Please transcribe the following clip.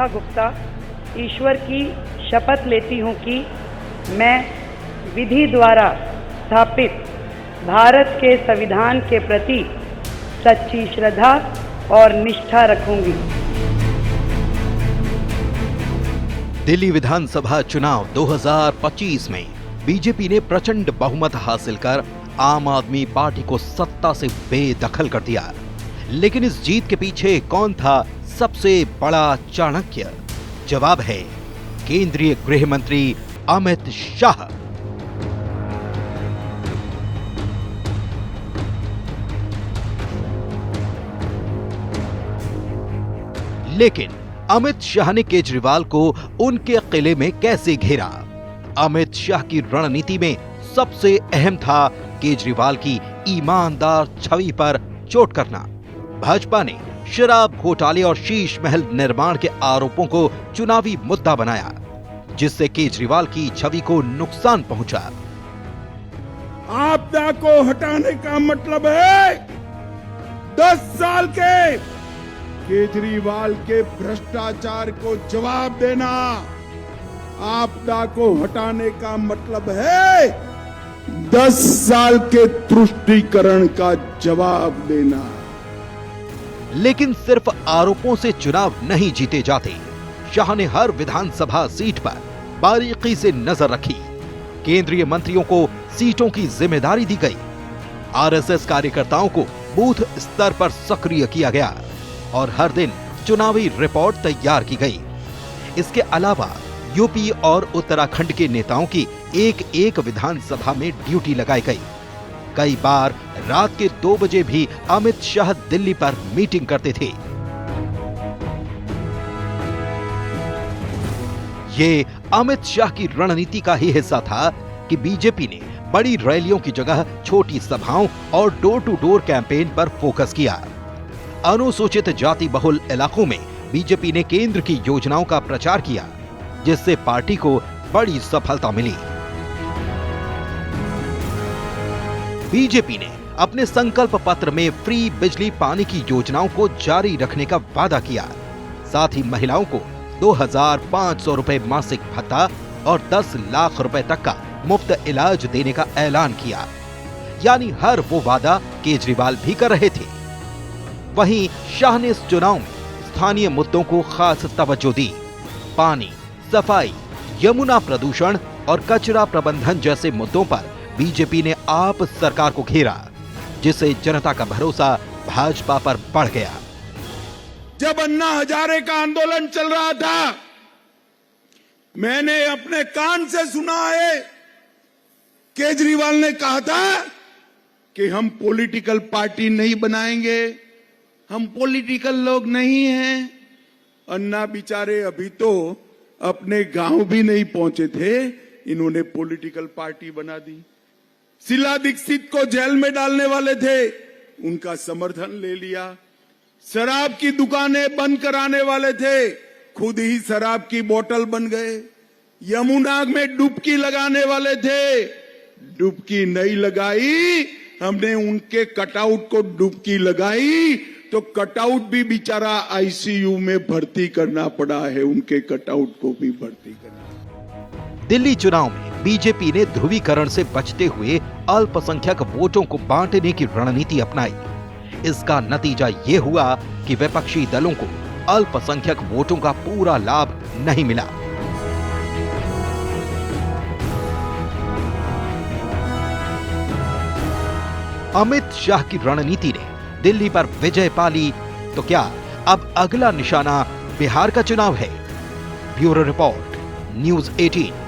रेखा गुप्ता ईश्वर की शपथ लेती हूँ कि मैं विधि द्वारा स्थापित भारत के संविधान के प्रति सच्ची श्रद्धा और निष्ठा रखूंगी। दिल्ली विधानसभा चुनाव 2025 में बीजेपी ने प्रचंड बहुमत हासिल कर आम आदमी पार्टी को सत्ता से बेदखल कर दिया। लेकिन इस जीत के पीछे कौन था सबसे बड़ा चाणक्य? जवाब है केंद्रीय गृह मंत्री अमित शाह। लेकिन अमित शाह ने केजरीवाल को उनके किले में कैसे घेरा? अमित शाह की रणनीति में सबसे अहम था केजरीवाल की ईमानदार छवि पर चोट करना। भाजपा ने शराब घोटाले और शीश महल निर्माण के आरोपों को चुनावी मुद्दा बनाया, जिससे केजरीवाल की छवि को नुकसान पहुंचा। आपदा को हटाने का मतलब है 10 साल के केजरीवाल के भ्रष्टाचार को जवाब देना। आपदा को हटाने का मतलब है 10 साल के तुष्टीकरण का जवाब देना। लेकिन सिर्फ आरोपों से चुनाव नहीं जीते जाते। शाह ने हर विधानसभा सीट पर बारीकी से नजर रखी। केंद्रीय मंत्रियों को सीटों की जिम्मेदारी दी गई। आरएसएस कार्यकर्ताओं को बूथ स्तर पर सक्रिय किया गया और हर दिन चुनावी रिपोर्ट तैयार की गई। इसके अलावा यूपी और उत्तराखंड के नेताओं की एक विधानसभा में ड्यूटी लगाई गई। कई बार रात के 2 बजे भी अमित शाह दिल्ली पर मीटिंग करते थे। ये अमित शाह की रणनीति का ही हिस्सा था कि बीजेपी ने बड़ी रैलियों की जगह छोटी सभाओं और डोर टू डोर कैंपेन पर फोकस किया। अनुसूचित जाति बहुल इलाकों में बीजेपी ने केंद्र की योजनाओं का प्रचार किया, जिससे पार्टी को बड़ी सफलता मिली। बीजेपी ने अपने संकल्प पत्र में फ्री बिजली पानी की योजनाओं को जारी रखने का वादा किया। साथ ही महिलाओं को 2,500 रुपए मासिक भत्ता और 10 लाख रुपए तक का मुफ्त इलाज देने का ऐलान किया। यानी हर वो वादा केजरीवाल भी कर रहे थे। वहीं शाह ने इस चुनाव में स्थानीय मुद्दों को खास तवज्जो दी। पानी, सफाई, यमुना प्रदूषण और कचरा प्रबंधन जैसे मुद्दों पर बीजेपी ने आप सरकार को घेरा, जिससे जनता का भरोसा भाजपा पर बढ़ गया। जब अन्ना हजारे का आंदोलन चल रहा था, मैंने अपने कान से सुना है केजरीवाल ने कहा था कि हम पॉलिटिकल पार्टी नहीं बनाएंगे, हम पॉलिटिकल लोग नहीं हैं। अन्ना बेचारे अभी तो अपने गांव भी नहीं पहुंचे थे, इन्होंने पॉलिटिकल पार्टी बना दी। शीला दीक्षित को जेल में डालने वाले थे, उनका समर्थन ले लिया। शराब की दुकानें बंद कराने वाले थे, खुद ही शराब की बोतल बन गए। यमुना में डुबकी लगाने वाले थे, डुबकी नहीं लगाई, हमने उनके कटआउट को डुबकी लगाई तो कटआउट भी बेचारा आईसीयू में भर्ती करना पड़ा है, उनके कटआउट को भी भर्ती करना। दिल्ली चुनाव में बीजेपी ने ध्रुवीकरण से बचते हुए अल्पसंख्यक वोटों को बांटने की रणनीति अपनाई। इसका नतीजा ये हुआ कि विपक्षी दलों को अल्पसंख्यक वोटों का पूरा लाभ नहीं मिला। अमित शाह की रणनीति ने दिल्ली पर विजय पाली, तो क्या अब अगला निशाना बिहार का चुनाव है? Bureau report, news 18।